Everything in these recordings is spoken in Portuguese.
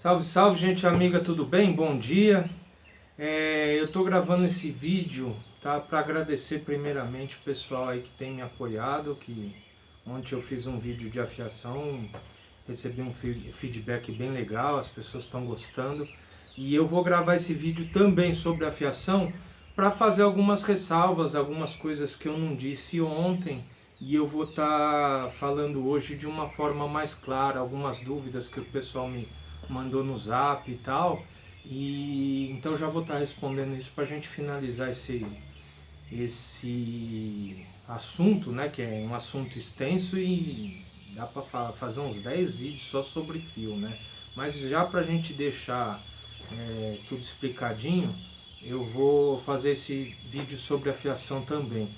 Salve, salve, gente amiga, tudo bem? Bom dia. Eu tô gravando esse vídeo, tá? Para agradecer primeiramente o pessoal aí que tem me apoiado, que ontem eu fiz um vídeo de afiação, recebi um feedback bem legal, as pessoas estão gostando. E eu vou gravar esse vídeo também sobre afiação para fazer algumas ressalvas, algumas coisas que eu não disse ontem. E eu vou estar falando hoje de uma forma mais clara, algumas dúvidas que o pessoal me mandou no zap e tal. E então já vou estar respondendo isso para a gente finalizar esse assunto, né? Que é um assunto extenso e dá para fazer uns 10 vídeos só sobre fio, né? Mas já para a gente deixar tudo explicadinho, eu vou fazer esse vídeo sobre afiação também.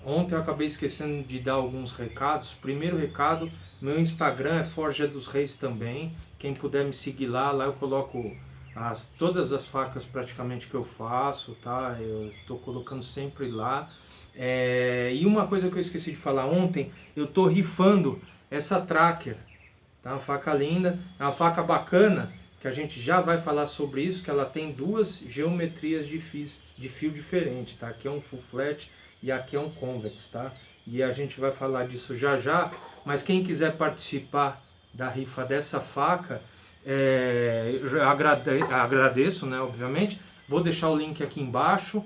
Ontem eu acabei esquecendo de dar alguns recados. Primeiro recado, meu Instagram é Forja dos Reis também. Quem puder me seguir lá eu coloco todas as facas praticamente que eu faço, tá? Eu tô colocando sempre lá. E uma coisa que eu esqueci de falar ontem, eu tô rifando essa Tracker, tá? Uma faca linda, é uma faca bacana, que a gente já vai falar sobre isso, que ela tem duas geometrias de fio diferente, tá? Aqui é um full flat e aqui é um convex, tá? E a gente vai falar disso já já, mas quem quiser participar da rifa dessa faca, eu agradeço, né, obviamente. Vou deixar o link aqui embaixo,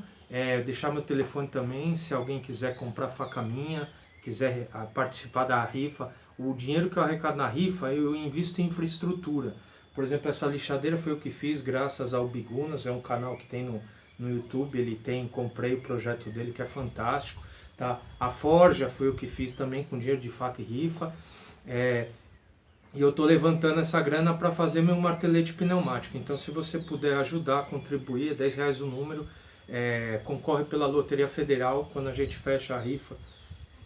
deixar meu telefone também, se alguém quiser comprar faca minha, quiser participar da rifa. O dinheiro que eu arrecado na rifa, eu invisto em infraestrutura. Por exemplo, essa lixadeira foi eu que fiz graças ao Bigunas, é um canal que tem no YouTube, comprei o projeto dele que é fantástico, tá? A forja foi eu que fiz também com dinheiro de faca e rifa, e eu tô levantando essa grana para fazer meu martelete pneumático. Então, se você puder ajudar, contribuir, é R$10 o número, concorre pela Loteria Federal. Quando a gente fecha a rifa,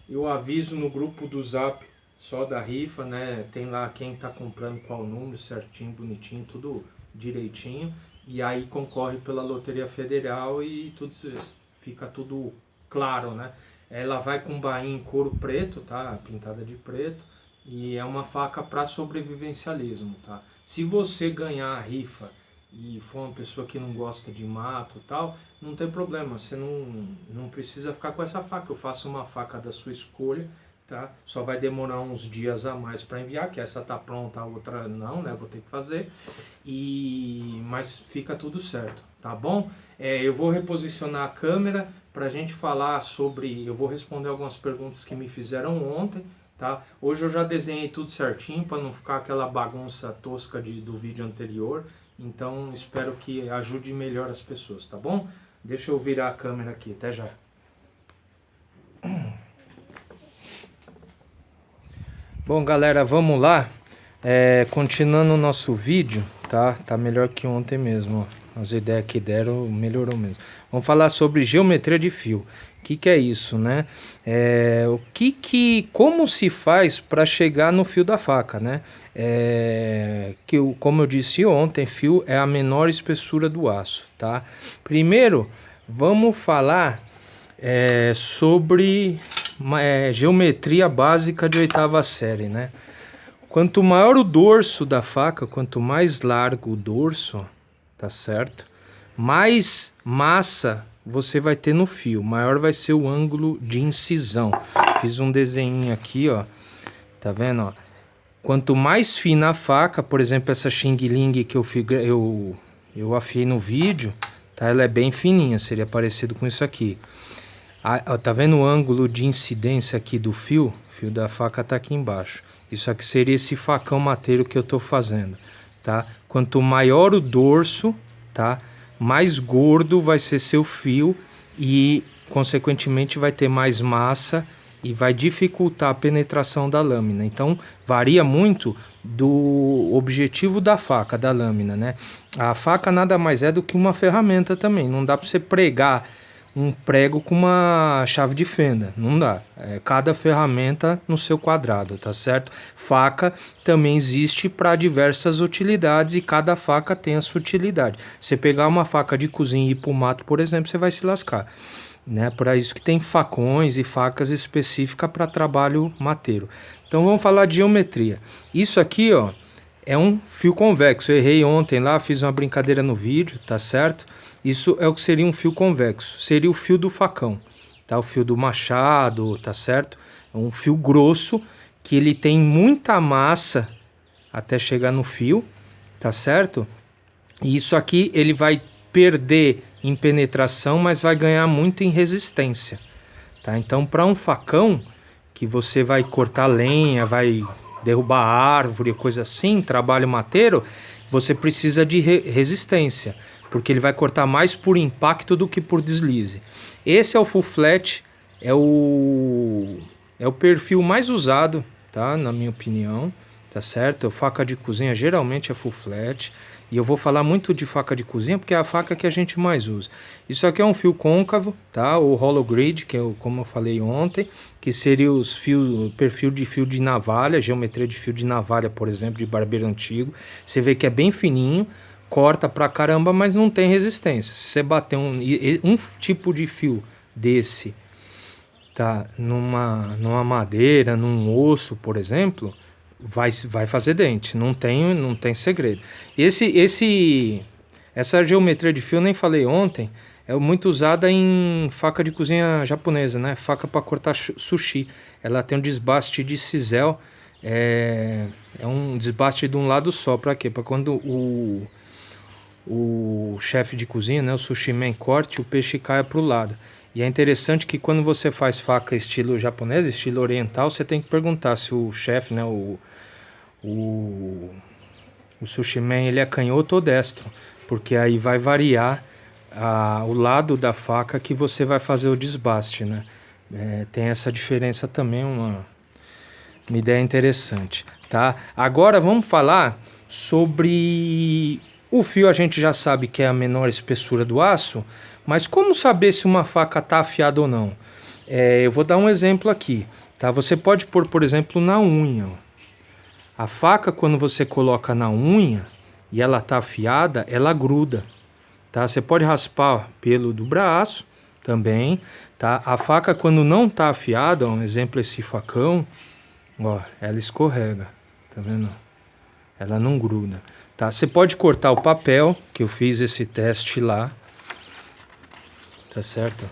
eu aviso no grupo do Zap só da rifa, né? Tem lá quem tá comprando qual número, certinho, bonitinho, tudo direitinho. E aí concorre pela Loteria Federal e fica tudo claro, né? Ela vai com bainha em couro preto, tá? Pintada de preto. E é uma faca para sobrevivencialismo, tá? Se você ganhar a rifa e for uma pessoa que não gosta de mato e tal, não tem problema, você não precisa ficar com essa faca. Eu faço uma faca da sua escolha, tá? Só vai demorar uns dias a mais para enviar, que essa tá pronta, a outra não, né? Vou ter que fazer. Mas fica tudo certo, tá bom? Eu vou reposicionar a câmera para a gente falar sobre... Eu vou responder algumas perguntas que me fizeram ontem, tá? Hoje eu já desenhei tudo certinho para não ficar aquela bagunça tosca do vídeo anterior. Então espero que ajude melhor as pessoas, tá bom? Deixa eu virar a câmera aqui, até já. Bom, galera, vamos lá. Continuando o nosso vídeo, tá? Tá melhor que ontem mesmo, ó. As ideias que deram, melhorou mesmo. Vamos falar sobre geometria de fio. O que é isso, né? Como se faz para chegar no fio da faca, né? Como eu disse ontem, fio é a menor espessura do aço, tá? Primeiro, vamos falar sobre geometria básica de 8ª série, né? Quanto maior o dorso da faca, quanto mais largo o dorso, tá certo? Mais massa você vai ter no fio, maior vai ser o ângulo de incisão. Fiz um desenho aqui, ó, tá vendo, ó? Quanto mais fina a faca, por exemplo, essa Xing Ling que eu afiei no vídeo, tá? Ela é bem fininha, seria parecido com isso aqui. Tá vendo o ângulo de incidência aqui do fio? O fio da faca tá aqui embaixo. Isso aqui seria esse facão mateiro que eu tô fazendo, tá? Quanto maior o dorso, tá? Mais gordo vai ser seu fio e, consequentemente, vai ter mais massa e vai dificultar a penetração da lâmina. Então, varia muito do objetivo da faca, da lâmina, né? A faca nada mais é do que uma ferramenta também. Não dá para você pregar um prego com uma chave de fenda, não dá. Cada ferramenta no seu quadrado, tá certo? Faca também existe para diversas utilidades e cada faca tem a sua utilidade. Você pegar uma faca de cozinha e ir pro mato, por exemplo, você vai se lascar, né? Por isso que tem facões e facas específicas para trabalho mateiro. Então vamos falar de geometria. Isso aqui, ó, é um fio convexo. Eu errei ontem lá, fiz uma brincadeira no vídeo, tá certo? Isso é o que seria um fio convexo. Seria o fio do facão, tá? O fio do machado, tá certo? É um fio grosso que ele tem muita massa até chegar no fio, tá certo? E isso aqui ele vai perder em penetração, mas vai ganhar muito em resistência, tá? Então, para um facão que você vai cortar lenha, vai derrubar árvore, coisa assim, trabalho mateiro, você precisa de resistência, porque ele vai cortar mais por impacto do que por deslize. Esse é o full flat, é o perfil mais usado, tá? Na minha opinião, tá certo? Faca de cozinha geralmente é full flat. E eu vou falar muito de faca de cozinha porque é a faca que a gente mais usa. Isso aqui é um fio côncavo, tá? O hollow grid, que é como eu falei ontem, que seria os fios, perfil de fio de navalha, geometria de fio de navalha, por exemplo, de barbeiro antigo. Você vê que é bem fininho, corta pra caramba, mas não tem resistência. Se você bater um tipo de fio desse, tá? Numa madeira, num osso, por exemplo, vai fazer dente, não tem segredo. Essa geometria de fio, nem falei ontem, é muito usada em faca de cozinha japonesa, né? Faca para cortar sushi. Ela tem um desbaste de sisal, é um desbaste de um lado só. Para quê? Para quando o chefe de cozinha, né, o sushi man, corte, o peixe caia para o lado. E é interessante que quando você faz faca estilo japonês, estilo oriental, você tem que perguntar se o chefe, né, o sushi man, ele é canhoto ou destro, porque aí vai variar o lado da faca que você vai fazer o desbaste, né? Tem essa diferença também, uma ideia interessante, tá? Agora vamos falar sobre o fio. A gente já sabe que é a menor espessura do aço, mas como saber se uma faca está afiada ou não? Eu vou dar um exemplo aqui, tá? Você pode pôr, por exemplo, na unha. A faca, quando você coloca na unha e ela está afiada, ela gruda, tá? Você pode raspar pelo do braço também, tá? A faca, quando não está afiada, um exemplo, esse facão, ó, ela escorrega, tá vendo? Ela não gruda, tá? Você pode cortar o papel, que eu fiz esse teste lá, tá certo?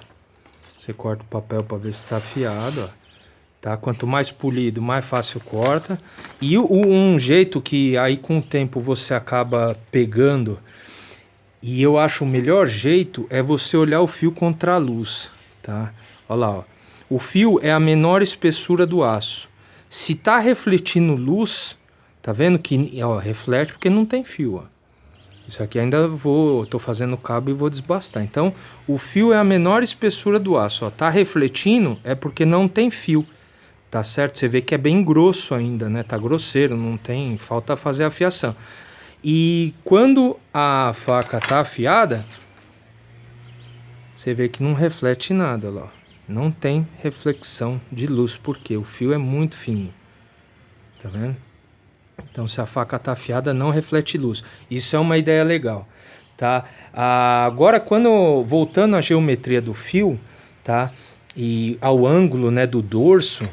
Você corta o papel para ver se está afiado, ó. Tá? Quanto mais polido, mais fácil corta. E um jeito que aí com o tempo você acaba pegando, e eu acho o melhor jeito, é você olhar o fio contra a luz, tá? Olha lá, ó. O fio é a menor espessura do aço. Se tá refletindo luz, tá vendo que, ó, reflete porque não tem fio, ó. Isso aqui ainda tô fazendo cabo e vou desbastar. Então, o fio é a menor espessura do aço, ó. Tá refletindo é porque não tem fio. Tá certo? Você vê que é bem grosso ainda, né? Tá grosseiro, não tem... Falta fazer a afiação. E quando a faca tá afiada, você vê que não reflete nada, ó. Não tem reflexão de luz, porque o fio é muito fininho. Tá vendo? Então, se a faca tá afiada, não reflete luz. Isso é uma ideia legal, tá? Agora, voltando à geometria do fio, tá? E ao ângulo, né, do dorso...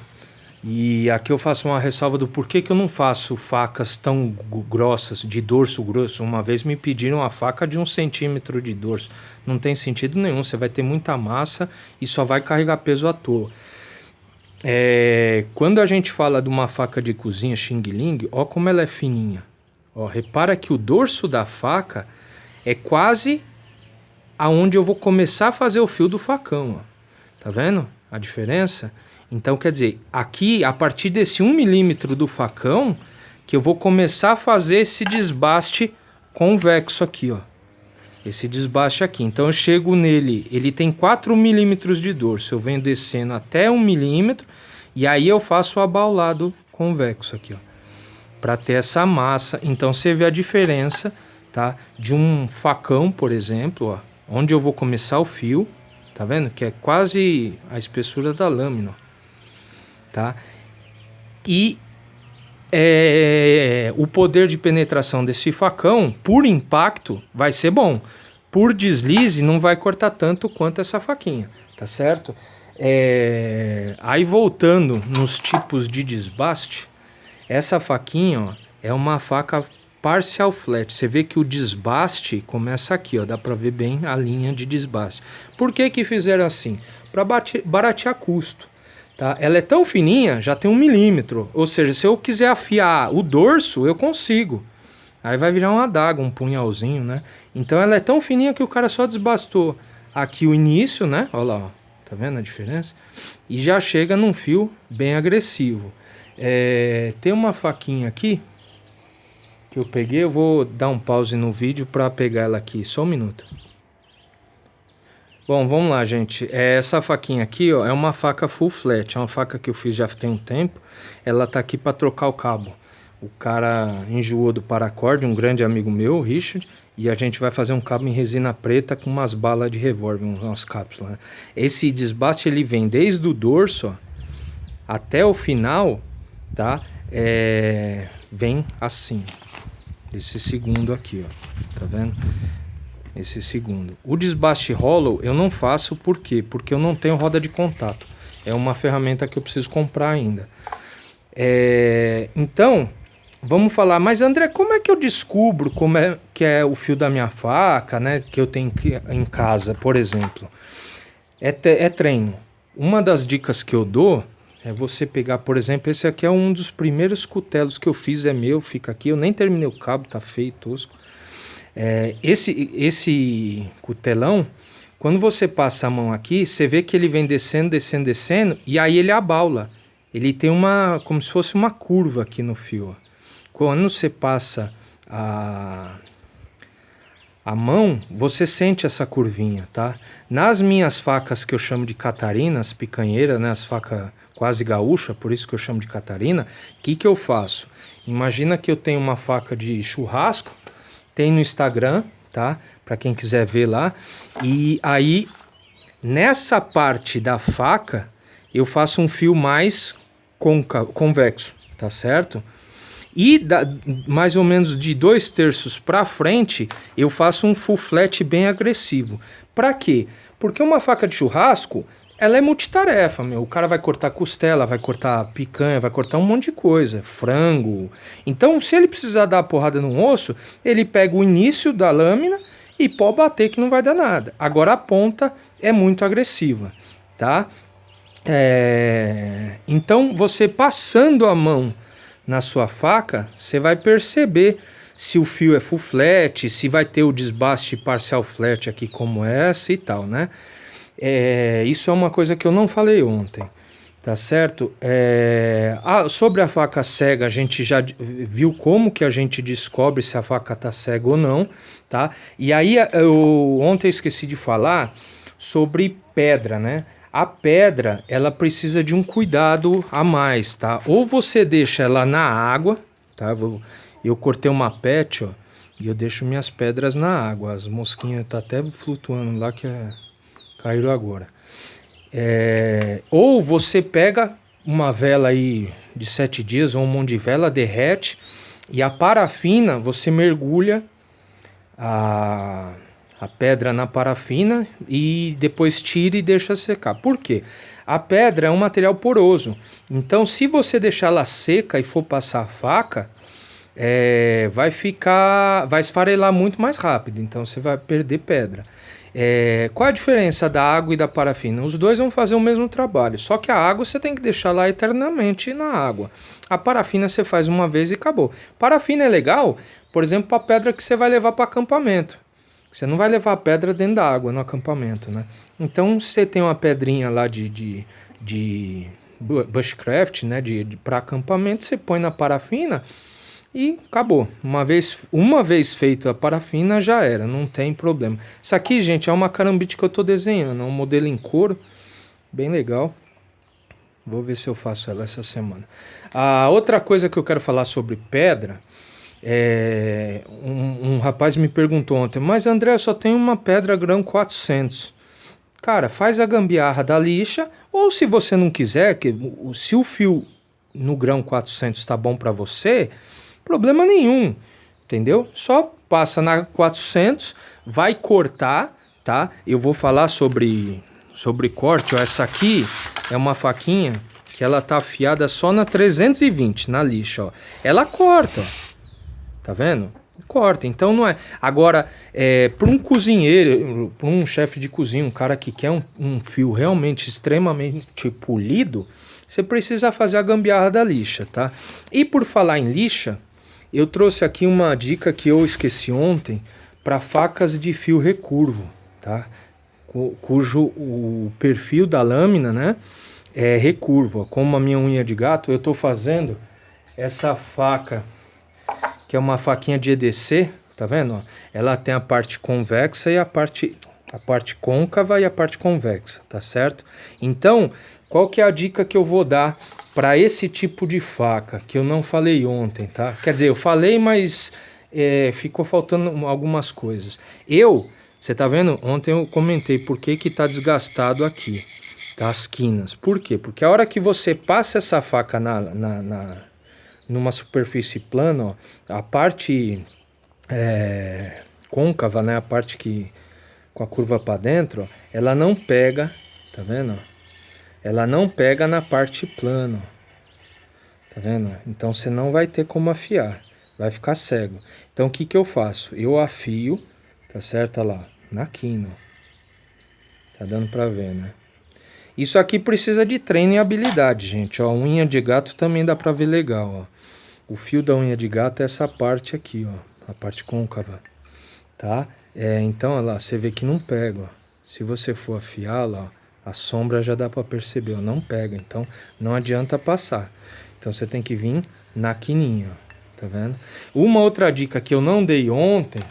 E aqui eu faço uma ressalva do porquê que eu não faço facas tão grossas, de dorso grosso. Uma vez me pediram uma faca de 1 centímetro de dorso. Não tem sentido nenhum, você vai ter muita massa e só vai carregar peso à toa. Quando a gente fala de uma faca de cozinha Xing Ling, ó como ela é fininha. Ó, repara que o dorso da faca é quase aonde eu vou começar a fazer o fio do facão. Ó. Tá vendo a diferença? Então, quer dizer, aqui, a partir desse 1 milímetro do facão, que eu vou começar a fazer esse desbaste convexo aqui, ó. Esse desbaste aqui. Então, eu chego nele, ele tem 4 milímetros de dorso. Eu venho descendo até 1 milímetro e aí eu faço o abaulado convexo aqui, ó. Para ter essa massa. Então, você vê a diferença, tá? De um facão, por exemplo, ó. Onde eu vou começar o fio, tá vendo? Que é quase a espessura da lâmina, ó. Tá? E o poder de penetração desse facão, por impacto, vai ser bom. Por deslize, não vai cortar tanto quanto essa faquinha, tá certo? Aí voltando nos tipos de desbaste, essa faquinha, ó, é uma faca partial flat. Você vê que o desbaste começa aqui, ó, dá para ver bem a linha de desbaste. Por que que fizeram assim? Para baratear custo, tá? Ela é tão fininha, já tem 1 milímetro, ou seja, se eu quiser afiar o dorso, eu consigo. Aí vai virar uma adaga, um punhalzinho, né? Então ela é tão fininha que o cara só desbastou aqui o início, né? Olha lá, ó. Tá vendo a diferença? E já chega num fio bem agressivo. Tem uma faquinha aqui que eu peguei, eu vou dar um pause no vídeo para pegar ela aqui, só um minuto. Bom, vamos lá, gente. Essa faquinha aqui, ó, é uma faca full flat, é uma faca que eu fiz já tem um tempo. Ela tá aqui para trocar o cabo. O cara enjoou do paracorde, um grande amigo meu, o Richard, e a gente vai fazer um cabo em resina preta com umas balas de revólver, umas cápsulas, né? Esse desbaste ele vem desde o dorso, ó, até o final, tá? Vem assim, esse segundo aqui, ó, tá vendo? Esse segundo. O desbaste hollow eu não faço, por quê? Porque eu não tenho roda de contato. É uma ferramenta que eu preciso comprar ainda. Então, vamos falar, mas André, como é que eu descubro como é que é o fio da minha faca, né? Que eu tenho em casa, por exemplo. É treino. Uma das dicas que eu dou é você pegar, por exemplo, esse aqui é um dos primeiros cutelos que eu fiz, é meu, fica aqui. Eu nem terminei o cabo, tá feio, tosco. Esse cutelão, quando você passa a mão aqui, você vê que ele vem descendo, descendo, descendo, e aí ele abaula. Ele tem como se fosse uma curva aqui no fio, ó. Quando você passa a mão, você sente essa curvinha, tá? Nas minhas facas que eu chamo de Catarina, as picanheiras, né? As facas quase gaúcha, por isso que eu chamo de Catarina. O que eu faço? Imagina que eu tenho uma faca de churrasco, tem no Instagram, tá? Para quem quiser ver lá. E aí, nessa parte da faca, eu faço um fio mais convexo, tá certo? E mais ou menos de 2/3 para frente, eu faço um full flat bem agressivo. Para quê? Porque uma faca de churrasco, ela é multitarefa, meu. O cara vai cortar costela, vai cortar picanha, vai cortar um monte de coisa, frango. Então, se ele precisar dar a porrada num osso, ele pega o início da lâmina e pode bater que não vai dar nada. Agora a ponta é muito agressiva, tá? Então, você passando a mão na sua faca, você vai perceber se o fio é full flat, se vai ter o desbaste parcial flat aqui como essa e tal, né? Isso é uma coisa que eu não falei ontem, tá certo? Sobre a faca cega, a gente já viu como que a gente descobre se a faca tá cega ou não, tá? E aí, ontem eu esqueci de falar sobre pedra, né? A pedra, ela precisa de um cuidado a mais, tá? Ou você deixa ela na água, tá? Eu cortei uma pet, ó, e eu deixo minhas pedras na água. As mosquinhas tá até flutuando lá, que caíram agora. Ou você pega uma vela aí de 7 dias, ou um monte de vela, derrete, e a parafina, você mergulha a pedra na parafina e depois tira e deixa secar. Por quê? A pedra é um material poroso. Então, se você deixar ela seca e for passar a faca, vai esfarelar muito mais rápido. Então, você vai perder pedra. Qual a diferença da água e da parafina? Os dois vão fazer o mesmo trabalho. Só que a água você tem que deixar lá eternamente na água. A parafina você faz uma vez e acabou. Parafina é legal, por exemplo, para a pedra que você vai levar para acampamento. Você não vai levar a pedra dentro da água no acampamento, né? Então, se você tem uma pedrinha lá de bushcraft, né? Para acampamento, você põe na parafina e acabou. Uma vez feita a parafina, já era, não tem problema. Isso aqui, gente, é uma carambite que eu estou desenhando. É um modelo em couro, bem legal. Vou ver se eu faço ela essa semana. A outra coisa que eu quero falar sobre pedra... um rapaz me perguntou ontem, mas André, eu só tenho uma pedra grão 400. Cara, faz a gambiarra da lixa, ou se você não quiser, se o fio no grão 400 tá bom para você, problema nenhum, entendeu? Só passa na 400, vai cortar, tá? Eu vou falar sobre corte, ó. Essa aqui é uma faquinha que ela tá afiada só na 320, na lixa, ó. Ela corta, ó. tá vendo? Corta, então não é. Agora, para um cozinheiro, para um chefe de cozinha, um cara que quer um fio realmente extremamente polido, você precisa fazer a gambiarra da lixa, tá? E por falar em lixa, eu trouxe aqui uma dica que eu esqueci ontem para facas de fio recurvo, tá? Cujo o perfil da lâmina, né, é recurvo. Como a minha unha de gato, eu estou fazendo essa faca, que é uma faquinha de EDC, tá vendo? Ela tem a parte convexa e a parte côncava e a parte convexa, tá certo? Então, qual que é a dica que eu vou dar para esse tipo de faca, que eu não falei ontem, tá? Quer dizer, eu falei, mas ficou faltando algumas coisas. Você tá vendo? Ontem eu comentei por que que tá desgastado aqui, tá? As quinas. Por quê? Porque a hora que você passa essa faca numa superfície plana, ó, a parte côncava, né, a parte que com a curva para dentro, ó, ela não pega, tá vendo? Ela não pega na parte plana, ó, tá vendo? Então você não vai ter como afiar, vai ficar cego. Então o que que eu faço? Eu afio, tá certo? Olha lá, na quina, ó. Tá dando para ver, né? Isso aqui precisa de treino e habilidade, gente, ó. Unha de gato também dá para ver legal, ó. O fio da unha de gato é essa parte aqui, ó, a parte côncava, tá? Então, olha lá, você vê que não pega, ó. Se você for afiar, lá, ó, a sombra já dá para perceber, ó, não pega, então não adianta passar. Então você tem que vir na quininha, ó, tá vendo? Uma outra dica que eu não dei ontem,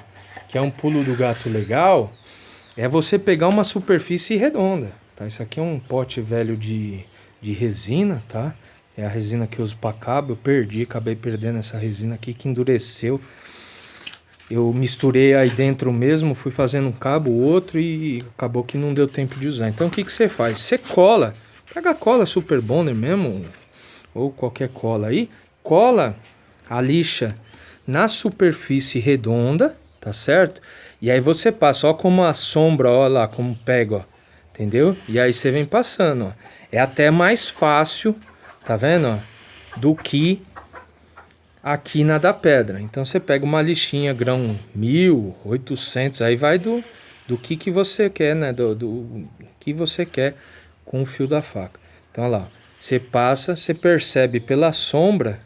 que é um pulo do gato legal, é você pegar uma superfície redonda, tá? Isso aqui é um pote velho de resina, tá? É a resina que eu uso para cabo, acabei perdendo essa resina aqui que endureceu. Eu misturei aí dentro mesmo, fui fazendo um cabo, outro e acabou que não deu tempo de usar. Então o que que você faz? Você cola, pega a cola Super Bonder mesmo, ou qualquer cola aí, cola a lixa na superfície redonda, tá certo? E aí você passa, ó como a sombra, ó lá, como pega, ó, entendeu? E aí você vem passando, ó. É até mais fácil, tá vendo, ó, do que a quina da pedra. Então você pega uma lixinha grão 1800, aí vai do que você quer, né? Do que você quer com o fio da faca. Então olha lá, você passa, você percebe pela sombra,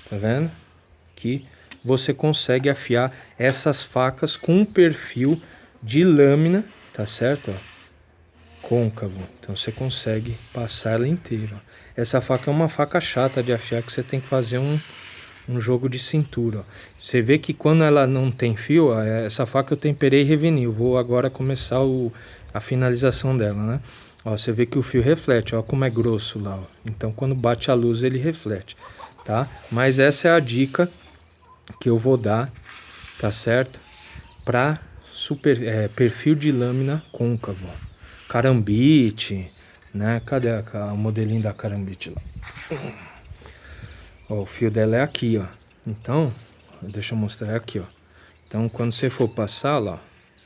tá vendo? Que você consegue afiar essas facas com um perfil de lâmina, tá certo? Ó, côncavo. Então você consegue passar ela inteira. Ó. Essa faca é uma faca chata de afiar, que você tem que fazer um jogo de cintura, ó. Você vê que quando ela não tem fio, ó, essa faca eu temperei e reveni. Eu vou agora começar a finalização dela, né? Ó, você vê que o fio reflete, ó como é grosso lá, ó. Então quando bate a luz ele reflete, tá? Mas essa é a dica que eu vou dar, tá certo? Para perfil de lâmina côncavo, ó. Carambite, né? Cadê o modelinho da carambite lá? Ó, o fio dela é aqui, ó. Então, deixa eu mostrar aqui, ó. Então, quando você for passar lá,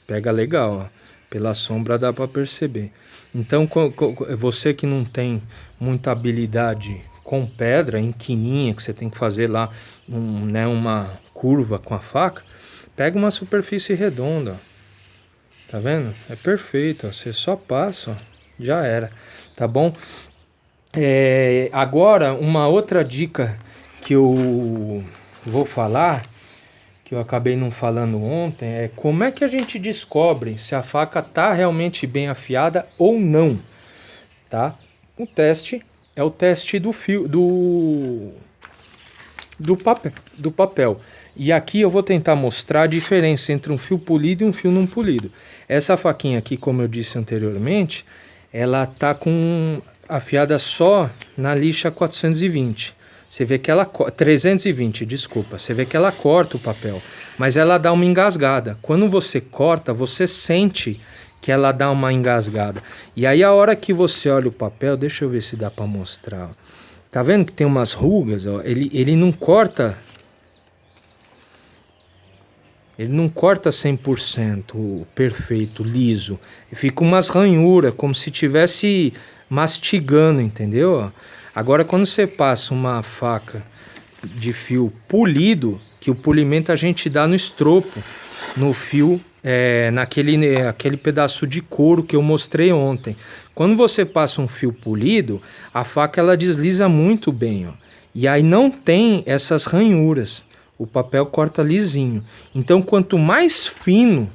pega legal, ó. Pela sombra dá para perceber. Então, você que não tem muita habilidade com pedra, em quininha, que você tem que fazer lá uma curva com a faca, pega uma superfície redonda, ó. Tá vendo? É perfeito, ó. Você só passa, ó. Já era, tá bom? Agora, uma outra dica que eu vou falar, que eu acabei não falando ontem, é como é que a gente descobre se a faca tá realmente bem afiada ou não, tá? O teste é o teste do fio, do papel. E aqui eu vou tentar mostrar a diferença entre um fio polido e um fio não polido. Essa faquinha aqui, como eu disse anteriormente, ela tá com afiada só na lixa 420. Você vê que ela 320, desculpa. Você vê que ela corta o papel, mas ela dá uma engasgada. Quando você corta, você sente que ela dá uma engasgada. E aí a hora que você olha o papel, deixa eu ver se dá para mostrar. Tá vendo que tem umas rugas, ó? Ele não corta. Ele não corta 100% perfeito, liso. Fica umas ranhuras, como se tivesse mastigando, entendeu? Agora, quando você passa uma faca de fio polido, que o polimento a gente dá no estropo, no fio, aquele pedaço de couro que eu mostrei ontem. Quando você passa um fio polido, a faca ela desliza muito bem, ó. E aí não tem essas ranhuras. O papel corta lisinho. Então, quanto mais fino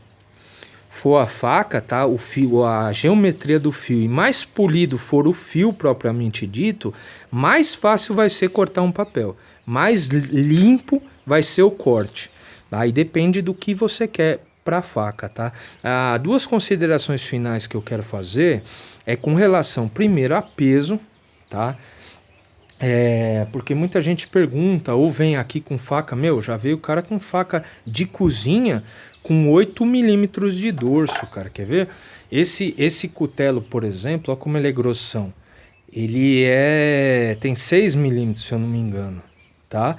for a faca, tá? O fio, a geometria do fio, e mais polido for o fio propriamente dito, mais fácil vai ser cortar um papel. Mais limpo vai ser o corte. Aí depende do que você quer para a faca, tá? Duas considerações finais que eu quero fazer é com relação, primeiro, a peso, tá? Porque muita gente pergunta ou vem aqui com faca, já veio o cara com faca de cozinha com 8 milímetros de dorso, cara, quer ver? Esse cutelo, por exemplo, olha como ele é grossão. Ele tem 6 milímetros, se eu não me engano, tá?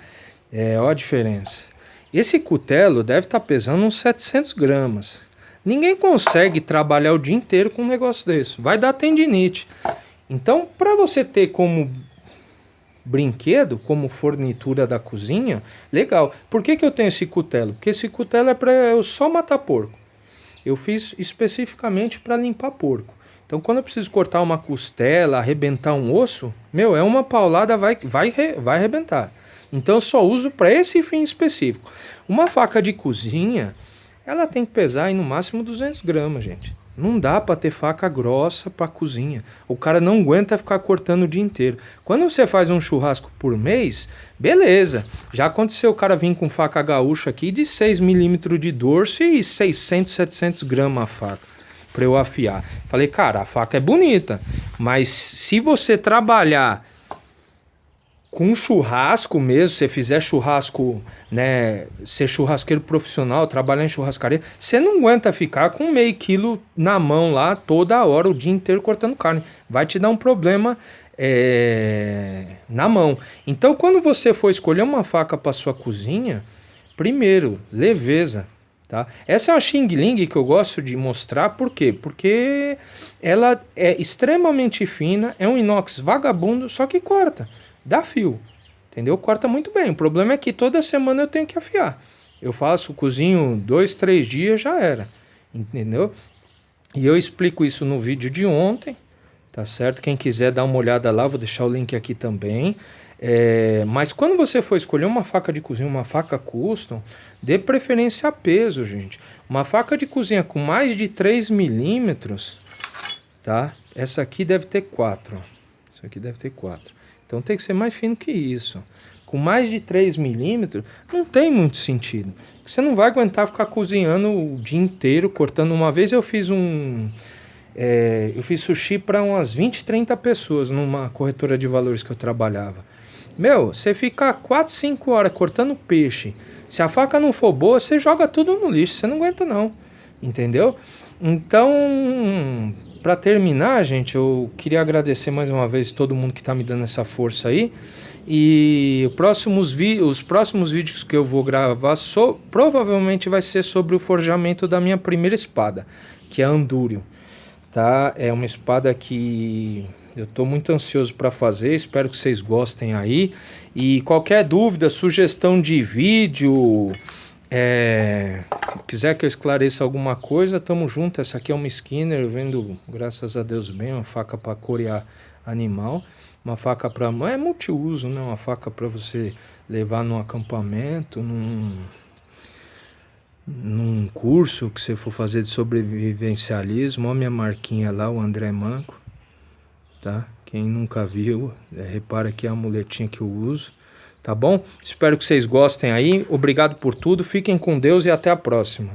Olha a diferença. Esse cutelo deve estar pesando uns 700 gramas. Ninguém consegue trabalhar o dia inteiro com um negócio desse. Vai dar tendinite. Então, para você ter como brinquedo, como fornitura da cozinha, legal. Por que eu tenho esse cutelo? Porque esse cutelo é para eu só matar porco. Eu fiz especificamente para limpar porco. Então, quando eu preciso cortar uma costela, arrebentar um osso, é uma paulada, vai arrebentar. Então, eu só uso para esse fim específico. Uma faca de cozinha, ela tem que pesar aí no máximo 200 gramas, gente. Não dá para ter faca grossa para cozinha. O cara não aguenta ficar cortando o dia inteiro. Quando você faz um churrasco por mês, beleza. Já aconteceu o cara vir com faca gaúcha aqui de 6 milímetros de dorso e 600, 700 gramas a faca para eu afiar. Falei, cara, a faca é bonita, mas se você trabalhar com churrasco mesmo, se fizer churrasco, né, ser churrasqueiro profissional, trabalhar em churrascaria, você não aguenta ficar com meio quilo na mão lá toda hora, o dia inteiro cortando carne. Vai te dar um problema na mão. Então, quando você for escolher uma faca para sua cozinha, primeiro, leveza, tá? Essa é uma Xing Ling que eu gosto de mostrar, por quê? Porque ela é extremamente fina, é um inox vagabundo, só que corta. Dá fio, entendeu? Corta muito bem. O problema é que toda semana eu tenho que afiar. Eu faço, cozinho 2, 3 dias, já era, entendeu? E eu explico isso no vídeo de ontem, tá certo? Quem quiser dar uma olhada lá, vou deixar o link aqui também. Mas quando você for escolher uma faca de cozinha, uma faca custom, dê preferência a peso, gente. Uma faca de cozinha com mais de 3 milímetros, tá? Essa aqui deve ter 4, ó. Essa aqui deve ter 4. Então tem que ser mais fino que isso. Com mais de 3 milímetros, não tem muito sentido. Você não vai aguentar ficar cozinhando o dia inteiro, cortando. Uma vez eu fiz eu fiz sushi para umas 20, 30 pessoas numa corretora de valores que eu trabalhava. Você fica 4, 5 horas cortando peixe. Se a faca não for boa, você joga tudo no lixo. Você não aguenta não, entendeu? Então, para terminar, gente, eu queria agradecer mais uma vez todo mundo que está me dando essa força aí. E os próximos vídeos que eu vou gravar provavelmente vai ser sobre o forjamento da minha primeira espada, que é a Andúrio, tá? É uma espada que eu estou muito ansioso para fazer, espero que vocês gostem aí. E qualquer dúvida, sugestão de vídeo, se quiser que eu esclareça alguma coisa, tamo junto. Essa aqui é uma Skinner, eu vendo, graças a Deus bem, uma faca para corear animal, uma faca para multiuso, né? Uma faca para você levar num acampamento, num curso que você for fazer de sobrevivencialismo. Olha a minha marquinha lá, o André Manco, tá? Quem nunca viu, repara aqui a muletinha que eu uso. Tá bom? Espero que vocês gostem aí. Obrigado por tudo. Fiquem com Deus e até a próxima.